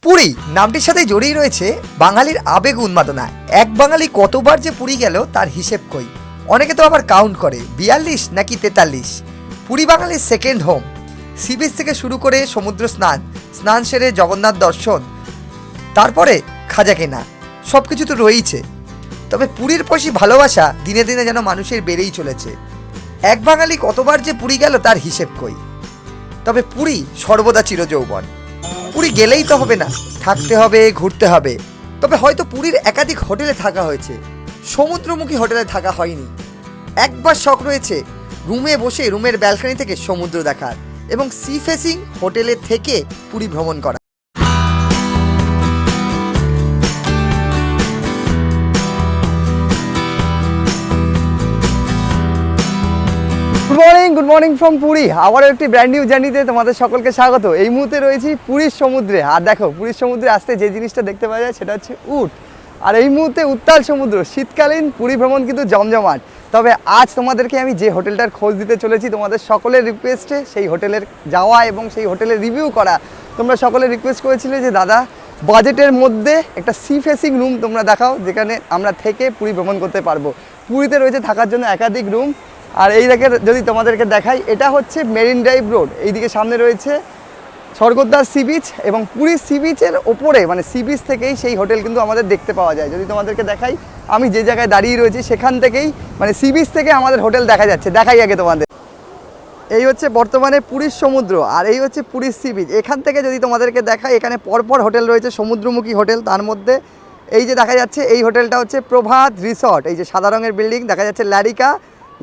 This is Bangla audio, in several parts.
পুরী নামটির সাথে জড়িয়ে রয়েছে বাঙালির আবেগ উন্মাদনা। এক বাঙালি কতবার যে পুরী গেল তার হিসেব কই। অনেকে তো আবার কাউন্ট করে 42 নাকি 43। পুরী বাঙালির সেকেন্ড হোম। সি বিচ থেকে শুরু করে সমুদ্র স্নান, স্নান সেরে জগন্নাথ দর্শন, তারপরে খাজা কেনা, সব কিছু তো রয়েইছে। তবে পুরীর প্রতি ভালোবাসা দিনে দিনে যেন মানুষের বেড়েই চলেছে। এক বাঙালি কতবার যে পুরী গেল তার হিসেব কই। তবে পুরী সর্বদা চিরযৌবন। পুরী গেলেই তো হবে না, থাকতে হবে, ঘুরতে হবে। তবে হয়তো পুরীর একাধিক হোটেলে থাকা হয়েছে, সমুদ্রমুখী হোটেলে থাকা হয়নি। একবার শখ রয়েছে রুমে বসে রুমের ব্যালকনি থেকে সমুদ্র দেখার এবং সি ফেসিং হোটেলে থেকে পুরী ভ্রমণ করা। Good morning from Puri. আবারও একটি ব্র্যান্ড নিউ জার্নিতে তোমাদের সকলকে স্বাগত। এই মুহূর্তে রয়েছি পুরীর সমুদ্রে। আর দেখো, পুরীর সমুদ্রে আসতে যে জিনিসটা দেখতে পাওয়া যায় সেটা হচ্ছে উট। আর এই মুহূর্তে উত্তাল সমুদ্র, শীতকালীন পুরী ভ্রমণ কিন্তু জমজমাট। তবে আজ তোমাদেরকে আমি যে হোটেলটার খোঁজ দিতে চলেছি, তোমাদের সকলের রিকোয়েস্টে সেই হোটেলের যাওয়া এবং সেই হোটেলের রিভিউ করা। তোমরা সকলে রিকোয়েস্ট করেছিলে যে দাদা বাজেটের মধ্যে একটা সি ফেসিং রুম তোমরা দেখাও, যেখানে আমরা থেকে পুরী ভ্রমণ করতে পারবো। পুরীতে রয়েছে থাকার জন্য একাধিক রুম। আর এই দেখে যদি তোমাদেরকে দেখাই, এটা হচ্ছে মেরিন ড্রাইভ রোড। এইদিকে সামনে রয়েছে স্বর্গদ্বার সি বিচ এবং পুরী সি বিচের ওপরে, মানে সি বিচ থেকেই সেই হোটেল কিন্তু আমাদের দেখতে পাওয়া যায়। যদি তোমাদেরকে দেখাই, আমি যে জায়গায় দাঁড়িয়ে রয়েছি সেখান থেকেই, মানে সি বিচ থেকে আমাদের হোটেল দেখা যাচ্ছে। দেখাই আগে তোমাদের। এই হচ্ছে বর্তমানে পুরীর সমুদ্র আর এই হচ্ছে পুরীর সি বিচ। এখান থেকে যদি তোমাদেরকে দেখাই, এখানে পরপর হোটেল রয়েছে, সমুদ্রমুখী হোটেল। তার মধ্যে এই যে দেখা যাচ্ছে এই হোটেলটা হচ্ছে প্রভাত রিসর্ট। এই যে সাদা রঙের বিল্ডিং দেখা যাচ্ছে,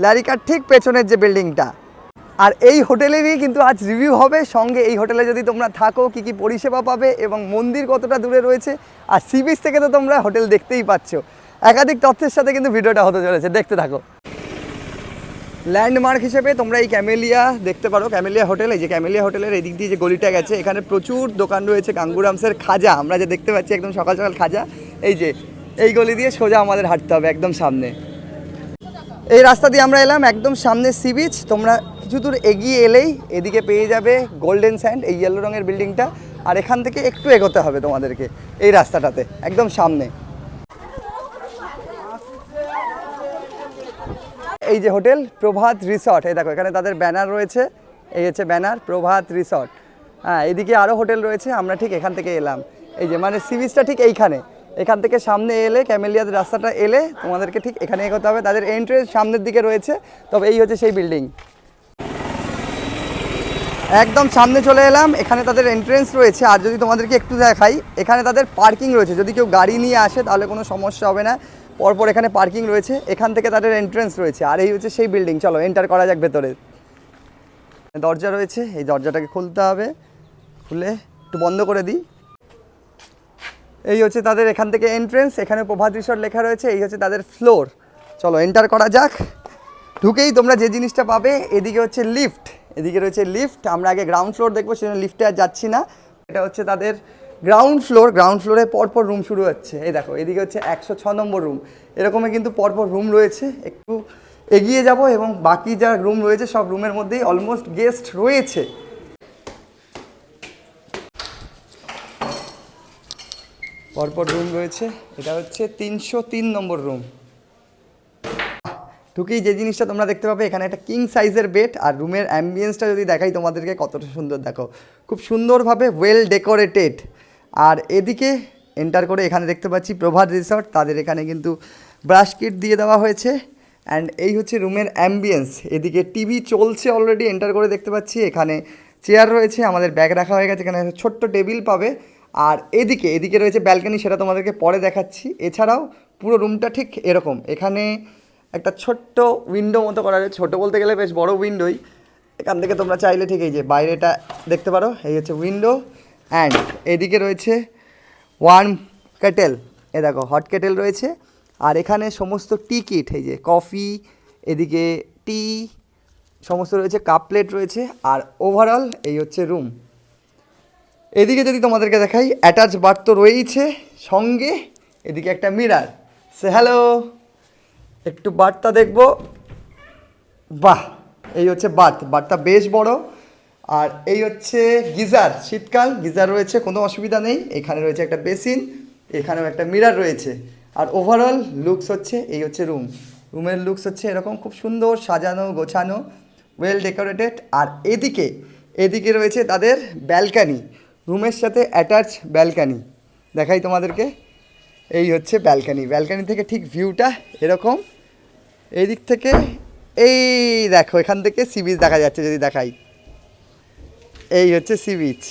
ল্যারিকার ঠিক পেছনের যে বিল্ডিংটা। আর এই হোটেলেরই কিন্তু আজ রিভিউ হবে। সঙ্গে এই হোটেলে যদি তোমরা থাকো কী কী পরিষেবা পাবে এবং মন্দির কতটা দূরে রয়েছে, আর সি বিচ থেকে তো তোমরা হোটেল দেখতেই পাচ্ছ। একাধিক তথ্যের সাথে কিন্তু ভিডিওটা হতে চলেছে, দেখতে থাকো। ল্যান্ডমার্ক হিসেবে তোমরা এই ক্যামেলিয়া দেখতে পারো, ক্যামেলিয়া হোটেল। এই যে ক্যামেলিয়া হোটেলের এই দিক দিয়ে যে গলিটা গেছে, এখানে প্রচুর দোকান রয়েছে। গাঙ্গুরামসের খাজা আমরা যে দেখতে পাচ্ছি, একদম সকাল সকাল খাজা। এই যে এই গলি দিয়ে সোজা আমাদের হাঁটতে হবে একদম সামনে। এই রাস্তা দিয়ে আমরা এলাম, একদম সামনে সি বিচ। তোমরা কিছু দূর এগিয়ে এলেই এদিকে পেয়ে যাবে গোল্ডেন স্যান্ড, এই ইয়েলো রঙের বিল্ডিংটা। আর এখান থেকে একটু এগোতে হবে তোমাদেরকে এই রাস্তাটাতে, একদম সামনে। এই যে হোটেল প্রভাত রিসর্ট, এই দেখো এখানে তাদের ব্যানার রয়েছে। এই হচ্ছে ব্যানার, প্রভাত রিসর্ট। হ্যাঁ, এদিকে আরও হোটেল রয়েছে। আমরা ঠিক এখান থেকে এলাম। এই যে মানে সি বিচটা ঠিক এইখানে, এখান থেকে সামনে এলে ক্যামেলিয়াদের রাস্তাটা এলে তোমাদেরকে ঠিক এখানে এগোতে হবে। তাদের এন্ট্রেন্স সামনের দিকে রয়েছে। তবে এই হচ্ছে সেই বিল্ডিং, একদম সামনে চলে এলাম। এখানে তাদের এন্ট্রেন্স রয়েছে। আর যদি তোমাদেরকে একটু দেখাই, এখানে তাদের পার্কিং রয়েছে। যদি কেউ গাড়ি নিয়ে আসে তাহলে কোনো সমস্যা হবে না, পরপর এখানে পার্কিং রয়েছে। এখান থেকে তাদের এন্ট্রেন্স রয়েছে। আর এই হচ্ছে সেই বিল্ডিং। চলো এন্টার করা যাক ভেতরে। দরজা রয়েছে, এই দরজাটাকে খুলতে হবে। খুলে একটু বন্ধ করে দিই। এই হচ্ছে তাদের এখান থেকে এন্ট্রেন্স। এখানে প্রভাত রিসর্ট লেখা রয়েছে। এই হচ্ছে তাদের ফ্লোর। চলো এন্টার করা যাক। ঢুকেই তোমরা যে জিনিসটা পাবে, এদিকে হচ্ছে লিফট, এদিকে রয়েছে লিফট। আমরা আগে গ্রাউন্ড ফ্লোর দেখবো, সেজন্য লিফটে আর যাচ্ছি না। এটা হচ্ছে তাদের গ্রাউন্ড ফ্লোর। গ্রাউন্ড ফ্লোরে পরপর রুম শুরু হচ্ছে। এই দেখো এদিকে হচ্ছে 106 নম্বর রুম। এরকমই কিন্তু পরপর রুম রয়েছে। একটু এগিয়ে যাব এবং বাকি যা রুম রয়েছে সব রুমের মধ্যেই অলমোস্ট গেস্ট রয়েছে। পরপর রুম রয়েছে। এটা হচ্ছে 303 নম্বর রুম। ঢুকেই যে জিনিসটা তোমরা দেখতে পাবে, এখানে একটা কিং সাইজের বেড। আর রুমের অ্যাম্বিয়েন্সটা যদি দেখাই তোমাদেরকে, কতটা সুন্দর দেখো, খুব সুন্দরভাবে ওয়েল ডেকোরেটেড। আর এদিকে এন্টার করে এখানে দেখতে পাচ্ছি প্রভাত রিসর্ট। তাদের এখানে কিন্তু ব্রাশ কিট দিয়ে দেওয়া হয়েছে। অ্যান্ড এই হচ্ছে রুমের অ্যাম্বিয়েন্স। এদিকে টিভি চলছে অলরেডি, এন্টার করে দেখতে পাচ্ছি। এখানে চেয়ার রয়েছে, আমাদের ব্যাগ রাখা হয়ে গেছে। এখানে ছোট্ট টেবিল পাবে। আর এদিকে রয়েছে ব্যালকনি, সেটা তোমাদেরকে পরে দেখাচ্ছি। এছাড়াও পুরো রুমটা ঠিক এরকম। এখানে একটা ছোট্ট উইন্ডো মতো করা রয়েছে, ছোটো বলতে গেলে বেশ বড় উইন্ডোই। এখান থেকে তোমরা চাইলে ঠিক এই যে বাইরেটা দেখতে পারো। এই হচ্ছে উইন্ডো। অ্যান্ড এদিকে রয়েছে ওয়ার্ম কেটেল। এ দেখো হট কেটেল রয়েছে। আর এখানে সমস্ত টি কিট, এই যে কফি, এদিকে টি, সমস্ত রয়েছে, কাপ প্লেট রয়েছে। আর ওভারঅল এই হচ্ছে রুম। এদিকে যদি তোমাদেরকে দেখাই, অ্যাটাচ বাথ তো রয়েইছে, সঙ্গে এদিকে একটা মিরার। সে হ্যালো, একটু বাথটা দেখবো। বাহ, এই হচ্ছে বাথটা বেশ বড়। আর এই হচ্ছে গিজার, শীতকাল গিজার রয়েছে, কোনো অসুবিধা নেই। এখানে রয়েছে একটা বেসিন, এখানেও একটা মিরার রয়েছে। আর ওভারঅল লুকস হচ্ছে এই হচ্ছে রুমের লুকস হচ্ছে এরকম, খুব সুন্দর সাজানো গোছানো, ওয়েল ডেকোরেটেড। আর এদিকে রয়েছে তাদের ব্যালকানি, রুমের সাথে অ্যাটাচ ব্যালকানি। দেখাই তোমাদেরকে, এই হচ্ছে ব্যালকানি থেকে ঠিক ভিউটা এরকম। এই দিক থেকে এই দেখো, এখান থেকে সি বিচ দেখা যাচ্ছে, যদি দেখাই এই হচ্ছে সি বিচ।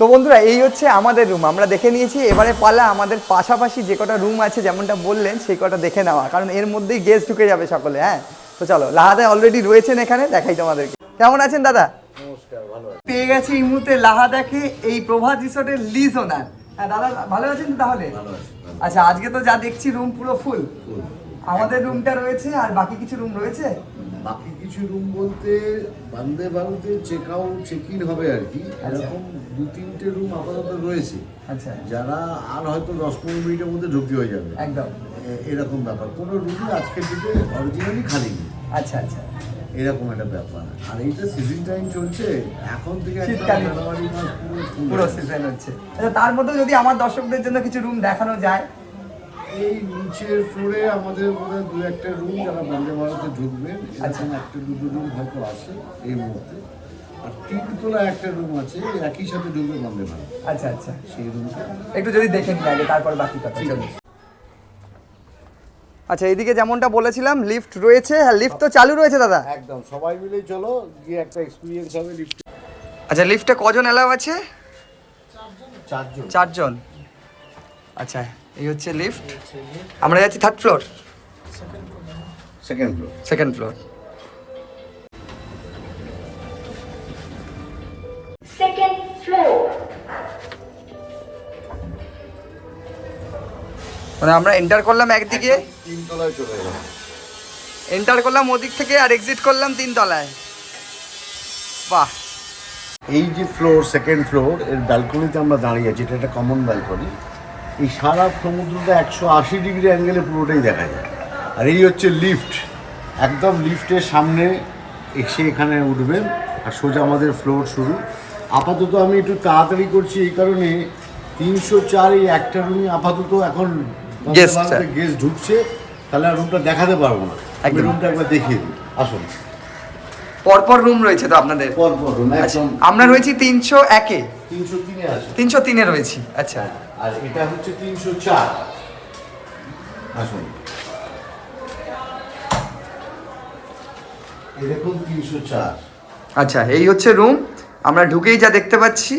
তো বন্ধুরা এই হচ্ছে আমাদের রুম, আমরা দেখে নিয়েছি। এবারে পালা আমাদের পাশাপাশি যে কটা রুম আছে যেমনটা বললেন সেই কটা দেখে নেওয়া, কারণ এর মধ্যেই গেস্ট ঢুকে যাবে সকলে। হ্যাঁ, তো চলো, লাহাদা অলরেডি রয়েছেন এখানে, দেখাই তোমাদেরকে। কেমন আছেন দাদা? নমস্কার, ভালো আছি। পেয়ে গেছি এই মুহূর্তে লাহাদাকে, এই প্রভাত রিসোর্টের লিজ ওনার। হ্যাঁ দাদা, ভালো আছেন তো তাহলে? ভালো আছি, ভালো। আচ্ছা, আজকে তো যা দেখছি রুম পুরো ফুল। আমাদের রুমটা রয়েছে আর বাকি কিছু রুম রয়েছে। বাকি কিছু রুম বলতে বন্দে ভারতে চেক আউট চেক ইন হবে আর কি, এরকম 2-3টে রুম আপাতত রয়েছে। আচ্ছা, যারা আর হয়তো 10-15 মিনিটের মধ্যে ঢুকতে হয়ে যাবে, একদম এরকম ব্যাপার। কোনো রুমই আজকের দিকে অরিজিনালি খালি নেই, আচ্ছা আচ্ছা। এরকম একটা ব্যাপার। আর এইটা সিজন টাইম চলছে এখন থেকে, একদম শীতকালীন। জানুয়ারি মাস পুরো সিজন হচ্ছে। আচ্ছা, তার মধ্যে যদি আমার দর্শকদের জন্য কিছু রুম দেখানো যায়। এই নিচের ফ্লোরে আমাদের বোধহয় 2-1টা রুম যারা বন্দে ভারতে ঢুকবেন, এরকম 1-2 রুম হয়তো আছে এই মুহূর্তে। আর 3তলা একটা রুম আছে, একই সাথে ঢুকবে বন্দে ভারত, আচ্ছা আচ্ছা, সেই রুমটা একটু যদি দেখে নিই আগে, তারপর বাকি কথা। চলুন। আচ্ছা, এইদিকে যেমনটা বলেছিলাম লিফট রয়েছে। হ্যাঁ, লিফট তো চালু রয়েছে দাদা। একদম সবাই মিলে চলো গিয়ে একটা এক্সপিরিয়েন্স হবে লিফটে। আচ্ছা, লিফটে কজন অ্যালাউ আছে? 4 জন। 4 জন। আচ্ছা, এই হচ্ছে লিফট। আমরা যাচ্ছি 3rd floor, second floor. 2nd floor. Second floor. মানে আমরা এন্টার করলাম একদিকে, 3তলায় চলে গেলাম। এন্টার করলাম ওদিক থেকে, আর এক্সিট করলাম 3 তলায়। বাহ, এই যে ফ্লোর, সেকেন্ড ফ্লোর, এর ব্যালকনিতে আমরা দাঁড়িয়ে আছি। এটা একটা কমন ব্যালকনি। এই সারা সমুদ্রটা 180 ডিগ্রি অ্যাঙ্গেলে পুরোটাই দেখা যায়। আর এই হচ্ছে লিফট, একদম লিফটের সামনে এসে এখানে উঠবেন আর সোজা আমাদের ফ্লোর শুরু। আপাতত আমি একটু তাড়াতাড়ি করছি এই কারণে 304 এই একটা রুমই আপাতত এখন Guest, গেস্ট ঢুকছে, তাহলে আর রুমটা দেখাতে পারবো না। আমি একদম। রুমটা একবার দেখিয়ে দিই, আসুন। পরপর রুম রয়েছে তো আপনাদের? পরপর রুম আচ্ছা, একদম। আমরা রয়েছি 301-এ, 303-এ আছে। 303-এ রয়েছি। আচ্ছা, আর এটা হচ্ছে 304। আসুন, এই দেখুন 304। আচ্ছা, এই হচ্ছে রুম। আমরা ঢুকেই যা দেখতে পাচ্ছি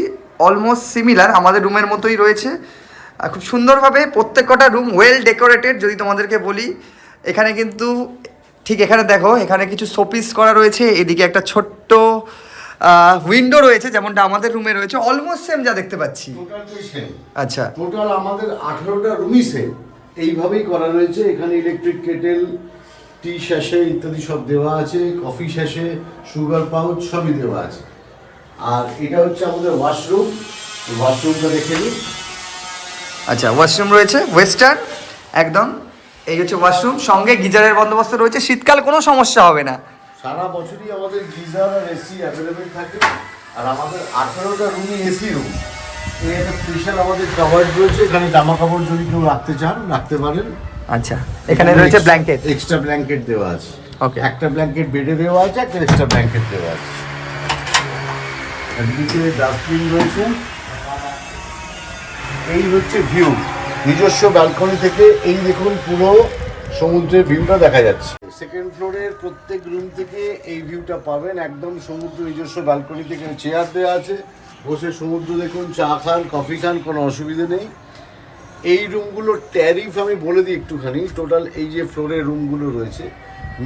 অলমোস্ট সিমিলার আমাদের রুমের মতোই রয়েছে। খুব সুন্দরভাবে প্রত্যেক কটা রুম ওয়েল ডেকোরেটেড। যদি তোমাদেরকে বলি, এখানে কিন্তু ঠিক এখানে দেখো, এখানে কিছু শোপিস করা রয়েছে, এদিকে একটা ছোট্ট উইন্ডো রয়েছে যেমনটা আমাদের রুমে রয়েছে, অলমোস্ট সেম যা দেখতে পাচ্ছি। টোটালটাই সেম। আচ্ছা, টোটাল আমাদের 18টা রুমই সেম, এইভাবেই করা রয়েছে। এখানে ইলেকট্রিক কেটেল, টি শ্যাশে ইত্যাদি সব দেওয়া আছে, কফি শ্যাশে, সুগার পাউচ সবই দেওয়া আছে। আর এটা হচ্ছে আমাদের ওয়াশরুম, ওয়াশরুমটা দেখে নিই। আচ্ছা, ওয়াশরুম রয়েছে ওয়েস্টার্ন একদম। এই হচ্ছে ওয়াশরুম, সঙ্গে গিজারের বন্দোবস্ত রয়েছে, শীতকাল কোনো সমস্যা হবে না। সারা বছরই আমাদের গিজার আর এসি অ্যাভেলেবেল থাকে। আর আমাদের 18টা রুমই এসি রুম। এই একটা স্পেশাল আমাদের কাভার্ড রয়েছে, এখানে জামা কাপড় যদি কেউ রাখতে চান রাখতে পারেন। আচ্ছা, এখানে রয়েছে ব্ল্যাঙ্কেট, এক্সট্রা ব্ল্যাঙ্কেট দেওয়া আছে। ওকে, একটা ব্ল্যাঙ্কেট বেডে দেওয়া আছে, একটা এক্সট্রা ব্ল্যাঙ্কেট দেওয়া আছে। এদিকে ডাস্টবিন রয়েছে। এই হচ্ছে ভিউ, নিজস্ব ব্যালকনি থেকে এই দেখুন পুরো সমুদ্রের ভিউটা দেখা যাচ্ছে। সেকেন্ড ফ্লোরের প্রত্যেক রুম থেকে এই ভিউটা পাবেন, একদম সমুদ্র। নিজস্ব ব্যালকনি থেকে চেয়ার দেওয়া আছে, বসে সমুদ্র দেখুন, চা খান, কফি খান, কোনো অসুবিধে নেই। এই রুমগুলোর ট্যারিফ আমি বলে দিই একটুখানি। টোটাল এই যে ফ্লোরের রুমগুলো রয়েছে,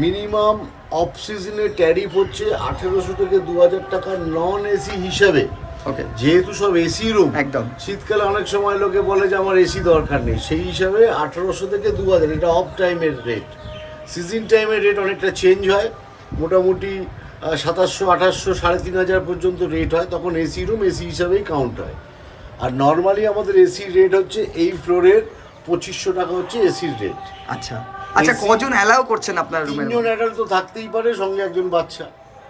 মিনিমাম অফ সিজনে ট্যারিফ হচ্ছে 1800 থেকে 2000 টাকা নন এসি হিসাবে। ওকে, যেহেতু সব এসি রুম, একদম। শীতকালে অনেক সময় লোকে বলে যে আমার এসি দরকার নেই, সেই হিসাবে 1800 থেকে 2000, এটা অফ টাইমের রেট। সিজন টাইমের রেট অনেকটা চেঞ্জ হয়, মোটামুটি 2700, 2800, 3500 পর্যন্ত রেট হয়, তখন এসি রুম এসি হিসাবেই কাউন্ট হয়। আর নর্মালি আমাদের এসির রেট হচ্ছে এই ফ্লোরের 2500 টাকা হচ্ছে এসির রেট। আচ্ছা আচ্ছা, কজন অ্যালাউ করছেন আপনার রুমে? 3 জন অ্যাডাল্ট তো থাকতেই পারে, সঙ্গে একজন বাচ্চা।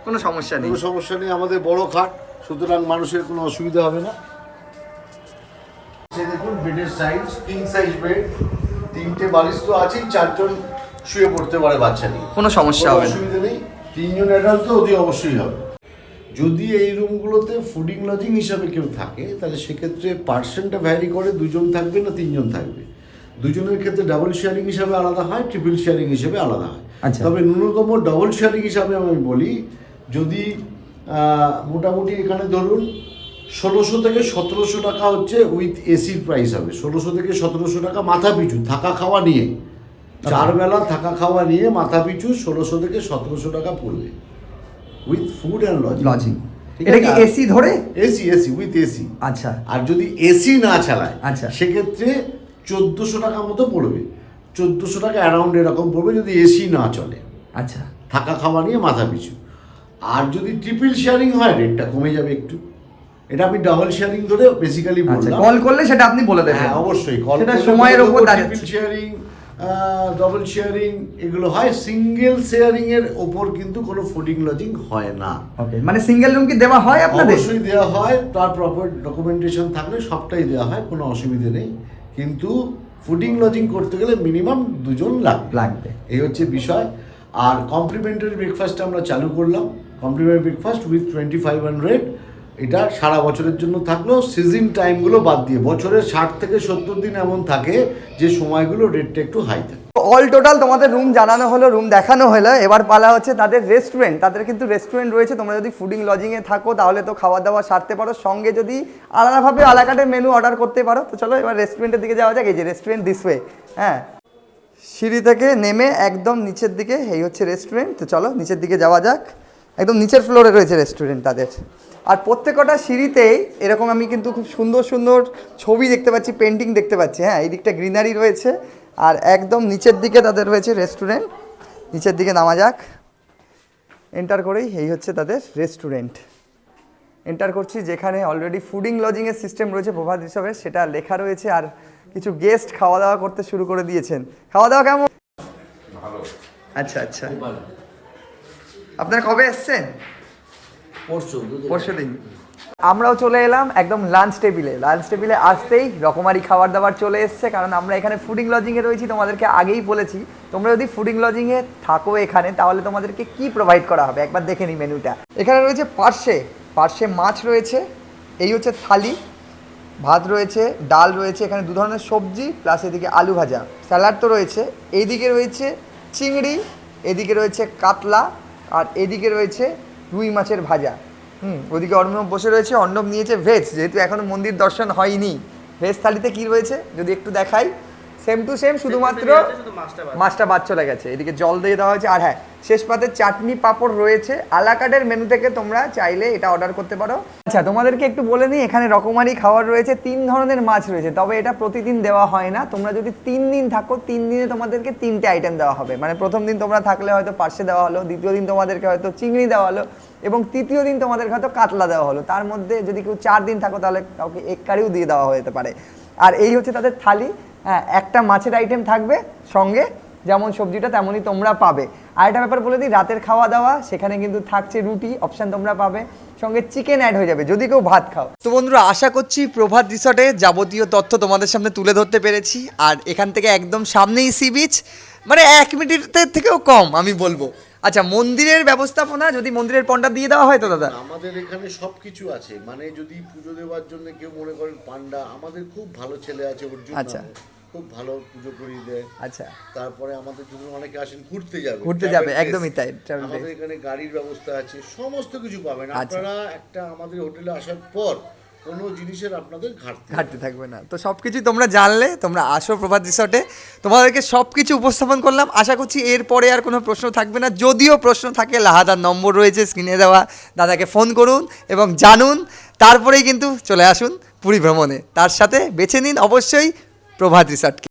কোনো সমস্যা নেই। কোনো সমস্যা নেই, আমাদের বড় খাট, সুতরাং মানুষের কোনো অসুবিধা হবে না। দেখুন বেডের সাইজ, কিং সাইজ বেড, 3টে বালিশ তো আছেই, 4জন শুয়ে পড়তে পারে বাচ্চা নিয়ে, কোনো সমস্যা হবে না। অসুবিধা নেই। 3জন অ্যাডাল্ট তো অতি অবশ্যই হবে। যদি এই রুমগুলোতে ফুডিং লজিং হিসাবে কেউ থাকে তাহলে সেক্ষেত্রে পার্সেন্টটা ভ্যারি করে, 2জন থাকবে না 3জন থাকবে। 2জনের ক্ষেত্রে ডাবল শেয়ারিং হিসাবে আলাদা হয়, ট্রিপল শেয়ারিং হিসাবে আলাদা হয়। আচ্ছা। তবে ন্যূনতম ডাবল শেয়ারিং হিসাবে আমি বলি, যদি মোটামুটি এখানে ধরুন 1600 থেকে 1700 টাকা হচ্ছে উইথ এসির প্রাইস হবে। 1600 থেকে 1700 টাকা মাথা পিছু, থাকা খাওয়া নিয়ে, 4 বেলা থাকা খাওয়া নিয়ে মাথা পিছু 1600 থেকে 1700 টাকা পড়বে উইথ ফুড অ্যান্ড লজিং। এটা কি এসি ধরে? AC with AC. আচ্ছা। আর যদি এসি না চালায় আচ্ছা, সেক্ষেত্রে 1400 টাকা মতো পড়বে, 1400 টাকা অ্যারাউন্ড এরকম পড়বে যদি এসি না চলে। আচ্ছা, থাকা খাওয়া নিয়ে মাথা পিছু। আর যদি ট্রিপল শেয়ারিং হয় রেটটা কমে যাবে একটু। এটা আমি ডাবল শেয়ারিং ধরে বেসিক্যালি আচ্ছা, বললাম। কল করলে সেটা আপনি বলে দেবেন। হ্যাঁ অবশ্যই, কল সেটা সময়ের উপর দাঁড়াচ্ছে। ট্রিপল শেয়ারিং, ডাবল শেয়ারিং এগুলো হয়। সিঙ্গেল শেয়ারিং এর ওপর কিন্তু কোনো ফুডিং লজিং হয় না। ওকে, মানে সিঙ্গেল রুম কি দেওয়া হয় আপনাদের? অবশ্যই দেওয়া হয়, তার প্রপার ডকুমেন্টেশন থাকলে সবটাই দেওয়া হয়, কোনো অসুবিধে নেই। কিন্তু ফুডিং লজিং করতে গেলে মিনিমাম 2জন লাগবে, এই হচ্ছে বিষয়। আর কমপ্লিমেন্টারি ব্রেকফাস্ট আমরা চালু করলাম, কমপ্লিমেন্টারি ব্রেকফাস্ট উইথ 2500। এটা সারা বছরের জন্য থাকলো, সিজন টাইমগুলো বাদ দিয়ে। বছরের 60 থেকে 70 দিন এমন থাকে যে সময়গুলো রেটটা একটু হাই থাকে। অল টোটাল তোমাদের রুম জানানো হলো, রুম দেখানো হলো, এবার পালা হচ্ছে তাদের রেস্টুরেন্ট। তাদের কিন্তু রেস্টুরেন্ট রয়েছে, তোমরা যদি ফুডিং লজিংয়ে থাকো তাহলে তো খাওয়া দাওয়া সারতে পারো, সঙ্গে যদি আলাদাভাবে আলাকাটের মেনু অর্ডার করতে পারো। তো চলো এবার রেস্টুরেন্টের দিকে যাওয়া যাক। এই যে রেস্টুরেন্ট দিস ওয়ে, হ্যাঁ, সিঁড়ি থেকে নেমে একদম নিচের দিকে এই হচ্ছে রেস্টুরেন্ট। তো চলো নিচের দিকে যাওয়া যাক। একদম নিচের ফ্লোরে রয়েছে রেস্টুরেন্ট তাদের। আর প্রত্যেকটা সিঁড়িতেই এরকম আমি কিন্তু খুব সুন্দর সুন্দর ছবি দেখতে পাচ্ছি, পেন্টিং দেখতে পাচ্ছি। হ্যাঁ, এই দিকটা গ্রিনারি রয়েছে, আর একদম নিচের দিকে তাদের রয়েছে রেস্টুরেন্ট। নিচের দিকে নামা যাক। এন্টার করেই এই হচ্ছে তাদের রেস্টুরেন্ট। এন্টার করছি, যেখানে অলরেডি ফুডিং লজিংয়ের সিস্টেম রয়েছে প্রভাত হিসাবে, সেটা লেখা রয়েছে। আর কিছু গেস্ট খাওয়া দাওয়া করতে শুরু করে দিয়েছেন। খাওয়া দাওয়া কেমন? ভালো। আচ্ছা আচ্ছা, আপনারা কবে এসছেন? পরশু দিন। আমরাও চলে এলাম একদম লাঞ্চ টেবিলে। লাঞ্চ টেবিলে আসতেই রকমারি খাবার দাবার চলে এসছে, কারণ আমরা এখানে ফুডিং লজিংয়ে রয়েছি। তোমাদেরকে আগেই বলেছি, তোমরা যদি ফুডিং লজিংয়ে থাকো এখানে, তাহলে তোমাদেরকে কি প্রোভাইড করা হবে একবার দেখে নিই মেনুটা। এখানে রয়েছে পার্শে মাছ রয়েছে, এই হচ্ছে থালি, ভাত রয়েছে, ডাল রয়েছে, এখানে 2 ধরনের সবজি, প্লাস এদিকে আলু ভাজা, স্যালাড তো রয়েছে। এইদিকে রয়েছে চিংড়ি, এদিকে রয়েছে কাতলা, আর এদিকে রয়েছে রুই মাছের ভাজা। ওদিকে অর্ণব বসে রয়েছে, অর্ণব নিয়েছে ভেজ, যেহেতু এখনও মন্দির দর্শন হয়নি। ভেজ থালিতে কী রয়েছে যদি একটু দেখাই, সেম টু সেম, শুধুমাত্র মাছটা বাদ চলে গেছে। এদিকে জল দিয়ে দেওয়া হয়েছে। আর হ্যাঁ, শেষ পাতে চাটনি পাঁপড় রয়েছে। আলাকাটের মেনু থেকে তোমরা চাইলে এটা অর্ডার করতে পারো। আচ্ছা, তোমাদেরকে একটু বলে নিই, এখানে রকমারি খাবার রয়েছে, 3 ধরনের মাছ রয়েছে। তবে এটা প্রতিদিন দেওয়া হয় না। তোমরা যদি 3 দিন থাকো, 3 দিনে তোমাদেরকে 3টে আইটেম দেওয়া হবে। মানে প্রথম দিন তোমরা থাকলে হয়তো পার্শে দেওয়া হলো, দ্বিতীয় দিন তোমাদেরকে হয়তো চিংড়ি দেওয়া হলো, এবং তৃতীয় দিন তোমাদেরকে হয়তো কাতলা দেওয়া হলো। তার মধ্যে যদি কেউ 4 দিন থাকো তাহলে কাউকে এক কারিও দিয়ে দেওয়া হতে পারে। আর এই হচ্ছে তাদের থালি। হ্যাঁ, একটা মাছের আইটেম থাকবে সঙ্গে, যেমন সবজিটা তেমনই তোমরা পাবে। আর একটা ব্যাপার বলে দিই, রাতের খাওয়া দাওয়া সেখানে কিন্তু থাকছে রুটি অপশান তোমরা পাবে, সঙ্গে চিকেন অ্যাড হয়ে যাবে যদি কেউ ভাত খাও। তো বন্ধুরা, আশা করছি প্রভাত রিসর্টে যাবতীয় তথ্য তোমাদের সামনে তুলে ধরতে পেরেছি। আর এখান থেকে একদম সামনেই সি বিচ, মানে 1 মিনিটের থেকেও কম আমি বলবো। আচ্ছা, মন্দিরের ব্যবস্থাপনা যদি মন্দিরের পণ্ডা দিয়ে দেওয়া হয় তো দাদা? আমাদের এখানে সবকিছু আছে। মানে যদি পুজো দেওয়ার জন্য কেউ মনে করেন পান্ডা, আমাদের খুব ভালো ছেলে আছে অর্জুন, আচ্ছা, খুব ভালো পুজো করিয়ে দেয়। আচ্ছা, তারপরে আমাদের যদি অনেকে আসেন ঘুরতে যাবে, একদমই তাই। আমাদের এখানে গাড়ির ব্যবস্থা আছে, সমস্ত কিছু পাবেন। আচ্ছা। আপনারা একটা আমাদের হোটেলে আসার পর কোনো জিনিসের আপনাদের ঘাটতি থাকবে না। তো সব কিছুই তোমরা জানলে, তোমরা আসো প্রভাত রিসর্টে, তোমাদেরকে সব কিছু উপস্থাপন করলাম। আশা করছি এরপরে আর কোনো প্রশ্ন থাকবে না। যদিও প্রশ্ন থাকে, লাহাদার নম্বর রয়েছে স্ক্রিনে দেওয়া, দাদাকে ফোন করুন এবং জানুন। তারপরেই কিন্তু চলে আসুন পুরী ভ্রমণে, তার সাথে বেছে নিন অবশ্যই প্রভাত রিসর্টকে।